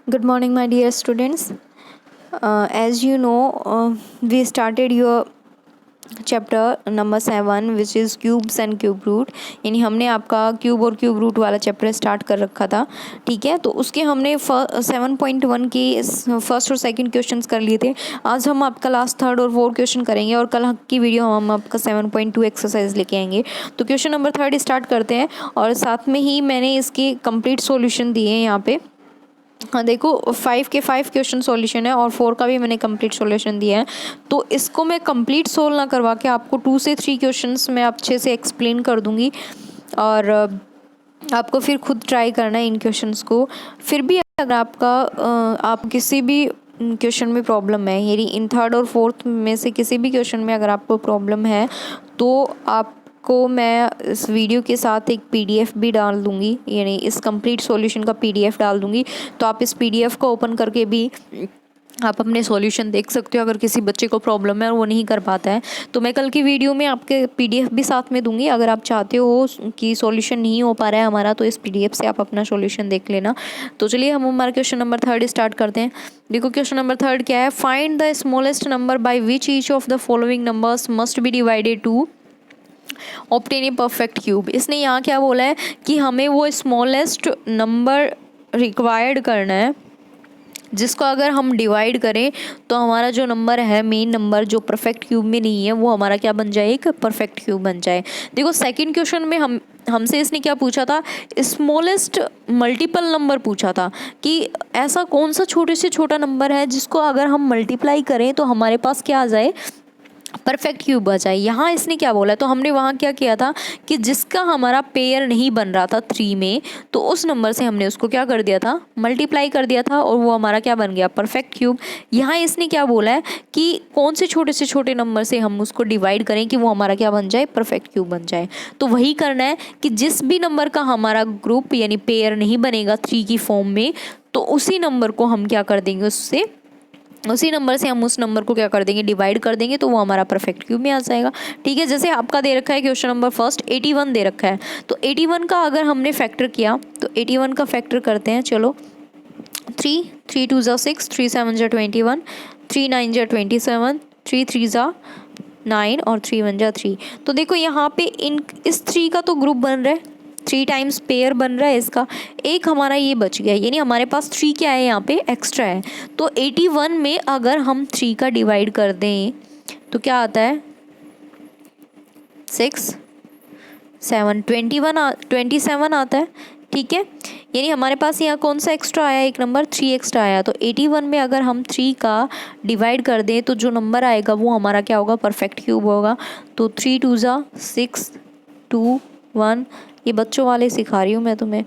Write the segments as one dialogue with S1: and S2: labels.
S1: Good morning, my dear students. As you know, we started your chapter number 7 which is cubes and cube root. यानी हमने आपका cube और cube root वाला chapter start कर रखा था, ठीक है। तो उसके हमने 7.1 के फर्स्ट और सेकंड क्वेश्चंस कर लिए थे। आज हम आपका लास्ट थर्ड और फोर्थ क्वेश्चन करेंगे और कल की वीडियो हम आपका 7.2 एक्सरसाइज लेके आएंगे। तो क्वेश्चन नंबर 3 स्टार्ट करते हैं और साथ में ही मैंने इसके कंप्लीट सॉल्यूशन दिए हैं यहाँ पे। हाँ देखो, 5 के 5 क्वेश्चन सॉल्यूशन है और 4 का भी मैंने कंप्लीट सॉल्यूशन दिया है। तो इसको मैं कंप्लीट सोल्व ना करवा के आपको 2 से 3 क्वेश्चंस मैं अच्छे से एक्सप्लेन कर दूंगी और आपको फिर खुद ट्राई करना है इन क्वेश्चंस को। फिर भी अगर आपका आप किसी भी क्वेश्चन में प्रॉब्लम है, यानी इन थर्ड और फोर्थ में से किसी भी क्वेश्चन में अगर आपको प्रॉब्लम है तो आपको मैं इस वीडियो के साथ एक पीडीएफ भी डाल दूंगी, यानी इस कंप्लीट सॉल्यूशन का पीडीएफ डाल दूंगी। तो आप इस पीडीएफ को ओपन करके भी आप अपने सॉल्यूशन देख सकते हो अगर किसी बच्चे को प्रॉब्लम है और वो नहीं कर पाता है। तो मैं कल की वीडियो में आपके पीडीएफ भी साथ में दूंगी। अगर आप चाहते हो कि सॉल्यूशन नहीं हो पा रहा है हमारा, तो इस पीडीएफ से आप अपना सॉल्यूशन देख लेना। तो चलिए हम हमारा क्वेश्चन नंबर 3 स्टार्ट करते हैं। देखो क्वेश्चन नंबर 3 क्या है, find the smallest number by which each of the following numbers must be divided to obtain a perfect cube. इसने यहाँ क्या बोला है कि हमें वो स्मॉलेस्ट नंबर रिक्वायर्ड करना है जिसको अगर हम डिवाइड करें तो हमारा जो नंबर है, मेन नंबर जो परफेक्ट क्यूब में नहीं है, वो हमारा क्या बन जाए, एक परफेक्ट क्यूब बन जाए। देखो सेकंड क्वेश्चन में हमसे इसने क्या पूछा था, स्मॉलेस्ट मल्टीपल नंबर पूछा था कि ऐसा कौन सा छोटे से छोटा नंबर है जिसको अगर हम मल्टीप्लाई करें तो हमारे पास क्या आ जाए, परफेक्ट क्यूब आ जाए। यहाँ इसने क्या बोला, तो हमने वहाँ क्या किया था कि जिसका हमारा पेयर नहीं बन रहा था 3 में, तो उस नंबर से हमने उसको क्या कर दिया था, मल्टीप्लाई कर दिया था और वो हमारा क्या बन गया, परफेक्ट क्यूब। यहाँ इसने क्या बोला है कि कौन से छोटे नंबर से हम उसको डिवाइड करें कि वो हमारा क्या बन जाए, परफेक्ट क्यूब बन जाए। तो वही करना है कि जिस भी नंबर का हमारा ग्रुप यानी पेयर नहीं बनेगा 3 की फॉर्म में, तो उसी नंबर को हम क्या कर देंगे, उसी नंबर से हम उस नंबर को क्या कर देंगे, डिवाइड कर देंगे, तो वो हमारा परफेक्ट क्यूब में आ जाएगा। ठीक है, जैसे आपका दे रखा है क्वेश्चन नंबर फर्स्ट 81 दे रखा है, तो 81 का अगर हमने फैक्टर किया तो 81 का फैक्टर करते हैं। चलो 3 2 ज़ा 6, 3 7 ज़ा 21, 3 9 ज़ा 27, 3 3 ज़ा 9 और 3 1 ज़ा 3। तो देखो यहाँ पे इस 3 का तो ग्रुप बन रहा है, 3 टाइम्स पेयर बन रहा है इसका, एक हमारा ये बच गया, यानी हमारे पास 3 क्या है, यहाँ पे एक्स्ट्रा है। तो 81 में अगर हम 3 का डिवाइड कर दें तो क्या आता है, 6 7 27 आता है। ठीक है, यानी हमारे पास यहाँ कौन सा एक्स्ट्रा आया, एक नंबर 3 एक्स्ट्रा आया। तो 81 में अगर हम 3 का डिवाइड कर दें तो जो नंबर आएगा वो हमारा क्या होगा, परफेक्ट क्यूब होगा। तो 3 2 ज़ा 6 2 1, ये बच्चों वाले सिखा रही हूँ मैं तुम्हें,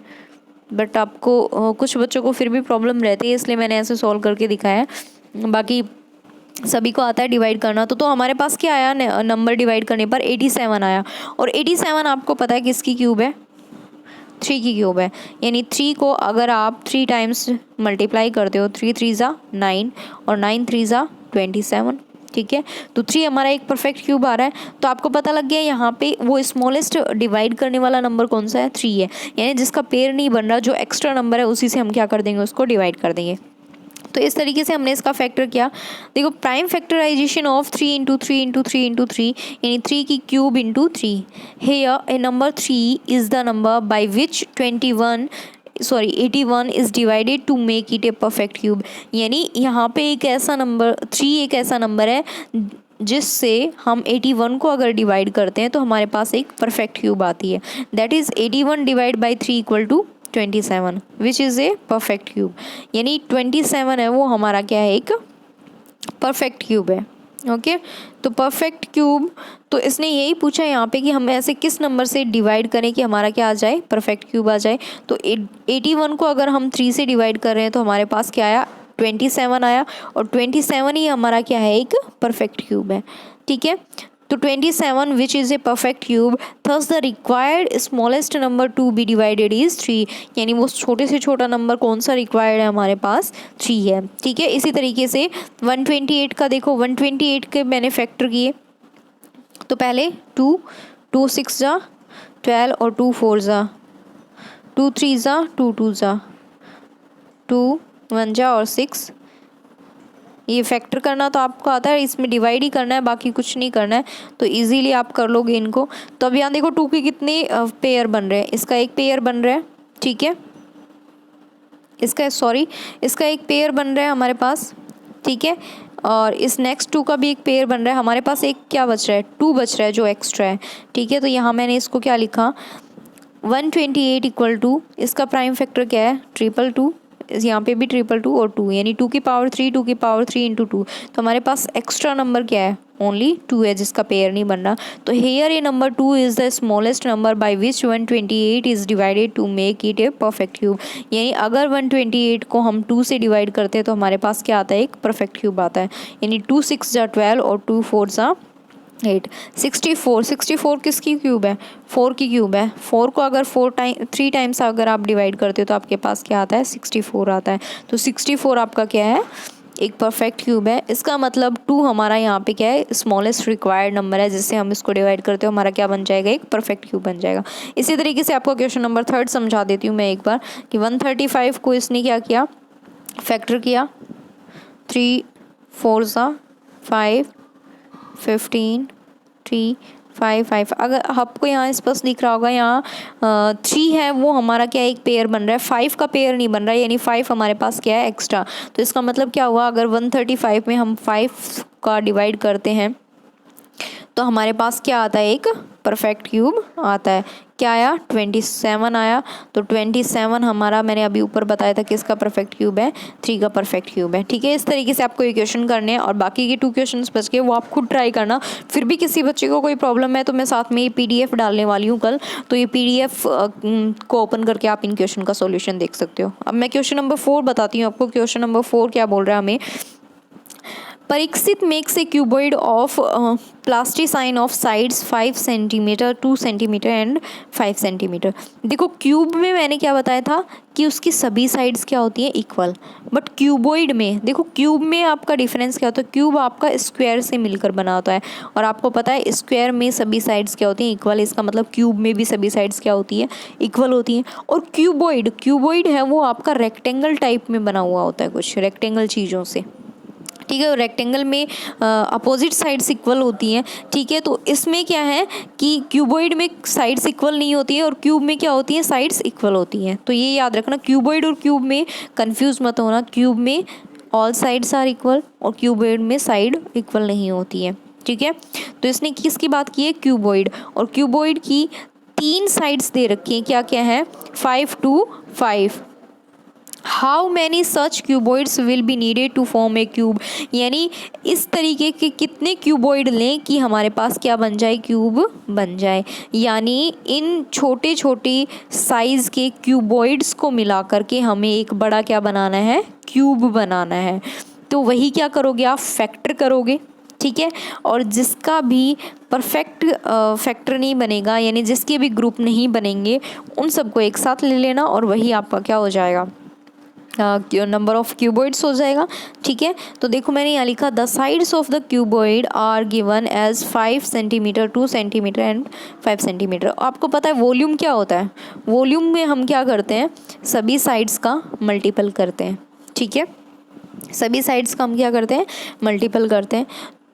S1: बट आपको कुछ बच्चों को फिर भी प्रॉब्लम रहती है, इसलिए मैंने ऐसे सॉल्व करके दिखाया है। बाकी सभी को आता है डिवाइड करना। तो हमारे पास क्या आया, नंबर डिवाइड करने पर 87 आया। और 87 आपको पता है किसकी क्यूब है, 3 की क्यूब है। यानी 3 को अगर आप 3 टाइम्स मल्टीप्लाई करते हो, 3 3 ज़ा 9 और 9 3 ज़ा 27, ठीक है। तो 3 हमारा एक परफेक्ट क्यूब आ रहा है। तो आपको पता लग गया यहाँ पे वो स्मॉलेस्ट डिवाइड करने वाला नंबर कौन सा है, 3 है। यानी जिसका पेयर नहीं बन रहा, जो एक्स्ट्रा नंबर है उसी से हम क्या कर देंगे, उसको डिवाइड कर देंगे। तो इस तरीके से हमने इसका फैक्टर किया। देखो prime factorisation of 3 into 3 into 3 into 3 यानी 3 की cube into 3। Here a number 3 is the number by which 81 is divided to make it a perfect cube. यानी यहाँ पे एक ऐसा नंबर 3 एक ऐसा नंबर है जिससे हम 81 को अगर डिवाइड करते हैं तो हमारे पास एक परफेक्ट क्यूब आती है। That is 81 divide by 3 equal to 27 which is a perfect cube. यानी 27 है वो हमारा क्या है, एक परफेक्ट क्यूब है। ओके, तो परफेक्ट क्यूब, तो इसने यही पूछा यहाँ पे कि हम ऐसे किस नंबर से डिवाइड करें कि हमारा क्या आ जाए, परफेक्ट क्यूब आ जाए। तो 81 को अगर हम 3 से डिवाइड कर रहे हैं तो हमारे पास क्या आया, 27 आया। और 27 ही हमारा क्या है, एक परफेक्ट क्यूब है। ठीक है, तो 27 which is a perfect cube, thus the required smallest number to be divided is 3। यानी वो छोटे से छोटा नंबर कौन सा रिक्वायर्ड है, हमारे पास 3 है। ठीक है, इसी तरीके से 128 का देखो, 128 के मैंने फैक्टर किए। तो पहले 2 6 ज़ा 12 और 2 4 ज़ा 2 3 ज़ा 2 2 ज़ा 2 1 जा और 6, ये फैक्टर करना तो आपको आता है, इसमें डिवाइड ही करना है, बाकी कुछ नहीं करना है, तो इजीली आप कर लोगे इनको। तो अब यहाँ देखो 2 के कितने पेयर बन रहे हैं, इसका एक पेयर बन रहा है, ठीक है, इसका एक पेयर बन रहा है हमारे पास, ठीक है, और इस नेक्स्ट 2 का भी एक पेयर बन रहा है हमारे पास। एक क्या बच रहा है, 2 बच रहा है जो एक्स्ट्रा है, ठीक है। तो यहाँ मैंने इसको क्या लिखा, 128 इक्वल टू, इसका प्राइम फैक्टर क्या है, 222, यहाँ पे भी 222 और 2, यानी 2 की पावर 3, 2 की पावर 3 इंटू 2। तो हमारे पास एक्स्ट्रा नंबर क्या है, ओनली 2 है, जिसका पेयर नहीं बन रहा। तो here a number 2 is the smallest number by which 128 is divided to make it a perfect cube. यानी अगर 128 को हम 2 से डिवाइड करते हैं तो हमारे पास क्या आता है, एक परफेक्ट क्यूब आता है। यानी 2 6 जा 12 और 2 4 जा 8। 64 किसकी क्यूब है, 4 की क्यूब है। 4 को अगर 3 टाइम्स अगर आप डिवाइड करते हो तो आपके पास क्या आता है, 64 आता है। तो 64 आपका क्या है, एक परफेक्ट क्यूब है। इसका मतलब 2 हमारा यहाँ पे क्या है, स्मॉलेस्ट रिक्वायर्ड नंबर है, जिससे हम इसको डिवाइड करते हो हमारा क्या बन जाएगा, एक परफेक्ट क्यूब बन जाएगा। इसी तरीके से आपको क्वेश्चन नंबर 3 समझा देती हूँ मैं एक बार, कि 135 को इसने क्या किया, फैक्टर किया, 3 4 सा 5, 15 3 5 5। अगर आपको यहाँ स्पष्ट दिख रहा होगा, यहाँ 3 है वो हमारा क्या एक पेयर बन रहा है, 5 का पेयर नहीं बन रहा है, यानी 5 हमारे पास क्या है एक्स्ट्रा। तो इसका मतलब क्या हुआ, अगर 135 में हम 5 का डिवाइड करते हैं तो हमारे पास क्या आता है, एक परफेक्ट क्यूब आता है। क्या आया, 27 आया। तो 27 हमारा, मैंने अभी ऊपर बताया था कि इसका परफेक्ट क्यूब है, 3 का परफेक्ट क्यूब है, ठीक है। इस तरीके से आपको ये क्वेश्चन करने हैं और बाकी के 2 क्वेश्चंस बच गए, वो आप खुद ट्राई करना। फिर भी किसी बच्चे को कोई प्रॉब्लम है तो मैं साथ में ये PDF डालने वाली हूँ कल, तो ये PDF को ओपन करके आप इन क्वेश्चन का सोल्यूशन देख सकते हो। अब मैं क्वेश्चन नंबर 4 बताती हूँ आपको। क्वेश्चन नंबर 4 क्या बोल रहा है हमें, Parikshit makes a cuboid of plasticine of sides 5 centimetre 2 centimetre and 5 centimetre. देखो क्यूब में मैंने क्या बताया था कि उसकी सभी साइड्स क्या होती हैं, इक्वल। बट क्यूबॉइड में देखो, क्यूब में आपका डिफरेंस क्या होता है, क्यूब आपका स्क्वायर से मिलकर बना होता है, और आपको पता है स्क्वायर में सभी साइड्स क्या होती हैं, इक्वल। इसका मतलब क्यूब में भी सभी साइड्स क्या होती हैं, इक्वल होती हैं। और क्यूबॉइड है वो आपका रेक्टेंगल टाइप में बना हुआ होता है, कुछ रेक्टेंगल चीज़ों से, ठीक है। रेक्टेंगल में अपोजिट साइड्स इक्वल होती हैं, ठीक है। तो इसमें क्या है कि क्यूबॉइड में साइड्स इक्वल नहीं होती हैं और क्यूब में क्या होती हैं, साइड्स इक्वल होती हैं। तो ये याद रखना, क्यूबॉइड और क्यूब में कंफ्यूज मत होना। क्यूब में ऑल साइड्स आर इक्वल और क्यूबॉइड में साइड इक्वल नहीं होती है, ठीक है। तो इसने किसकी बात की है, क्यूबॉइड। और क्यूबॉइड की 3 साइड्स दे रखी हैं, क्या क्या है, 5 2 5। How many such cuboids will be needed to form a cube. यानी इस तरीके के कितने क्यूबॉइड लें कि हमारे पास क्या बन जाए, क्यूब बन जाए। यानी इन छोटे छोटे साइज़ के क्यूबॉइड्स को मिला करके हमें एक बड़ा क्या बनाना है, क्यूब बनाना है। तो वही क्या करोगे आप, फैक्टर करोगे, ठीक है। और जिसका भी परफेक्ट फैक्टर नहीं बनेगा, यानी जिसके भी ग्रुप नहीं बनेंगे, उन सबको एक साथ ले लेना और वही आपका क्या हो जाएगा, नंबर ऑफ क्यूबॉइड्स हो जाएगा, ठीक है। तो देखो मैंने यहाँ लिखा, the sides of the cuboid are given as 5 centimetre 2 centimetre and 5 centimetre. आपको पता है वॉल्यूम क्या होता है, वॉल्यूम में हम क्या करते हैं, सभी साइड्स का मल्टीपल करते हैं, ठीक है। सभी साइड्स का हम क्या करते हैं, मल्टीपल करते हैं।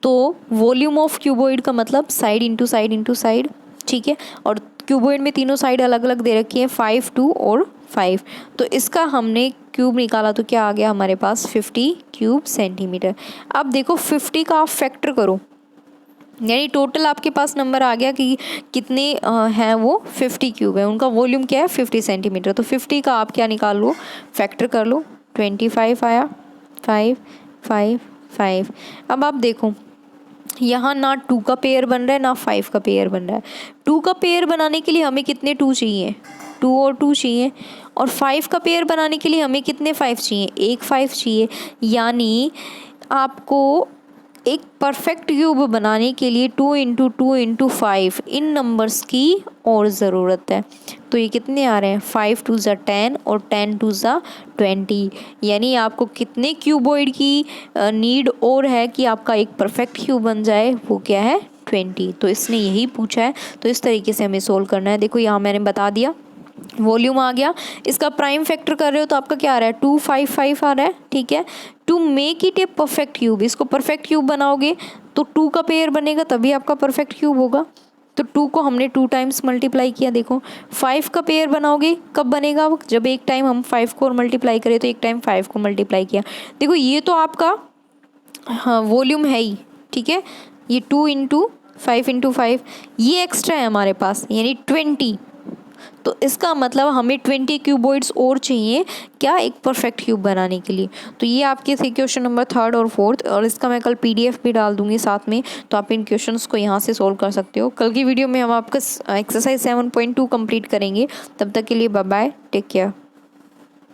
S1: तो वॉल्यूम ऑफ क्यूबॉइड का मतलब side into side into side, ठीक है। और क्यूबॉइड में तीनों साइड अलग अलग दे रखी है, 5 2 और 5। तो इसका हमने क्यूब निकाला तो क्या आ गया हमारे पास, 50 क्यूब सेंटीमीटर। अब देखो 50 का आप फैक्टर करो, यानी टोटल आपके पास नंबर आ गया कि कितने हैं वो, 50 क्यूब है। उनका वॉल्यूम क्या है, 50 सेंटीमीटर। तो 50 का आप क्या निकाल लो, फैक्टर कर लो, 25 आया, 5 5 5। अब आप देखो यहाँ ना 2 का पेयर बन रहा है ना 5 का पेयर बन रहा है। 2 का पेयर बनाने के लिए हमें कितने 2 चाहिए, 2 और 2 चाहिए। और 5 का पेयर बनाने के लिए हमें कितने 5 चाहिए, एक 5 चाहिए। यानी आपको एक परफेक्ट क्यूब बनाने के लिए 2 इंटू 2 इंटू 5 इन नंबर्स की और ज़रूरत है। तो ये कितने आ रहे हैं, 5 2 ज़ा 10 और 10 2 ज़ा 20। यानी आपको कितने क्यूबॉइड की नीड और है कि आपका एक परफेक्ट क्यूब बन जाए, वो क्या है, 20। तो इसने यही पूछा है। तो इस तरीके से हमें सोल्व करना है। देखो यहाँ मैंने बता दिया वॉल्यूम आ गया। इसका प्राइम फैक्टर कर रहे हो तो आपका क्या आ रहा है 255 आ रहा है, ठीक है। To make it a perfect cube, इसको परफेक्ट क्यूब बनाओगे तो 2 का पेयर बनेगा तभी आपका परफेक्ट क्यूब होगा। तो 2 को हमने 2 टाइम्स मल्टीप्लाई किया। देखो 5 का पेयर बनाओगे कब बनेगा, जब एक टाइम हम 5 को मल्टीप्लाई करें तो एक टाइम 5 को मल्टीप्लाई किया। देखो ये तो आपका हाँ वॉल्यूम है ही, ठीक है। ये 2 इंटू 5 ये एक्स्ट्रा है हमारे पास यानी 20। तो इसका मतलब हमें 20 क्यूबॉइड्स और चाहिए क्या, एक परफेक्ट क्यूब बनाने के लिए। तो ये आपके थे क्वेश्चन नंबर 3 और 4, और इसका मैं कल PDF भी डाल दूंगी साथ में, तो आप इन क्वेश्चंस को यहाँ से सोल्व कर सकते हो। कल की वीडियो में हम आपका एक्सरसाइज 7.2 कंप्लीट करेंगे। तब तक के लिए बाय बाय, टेक केयर।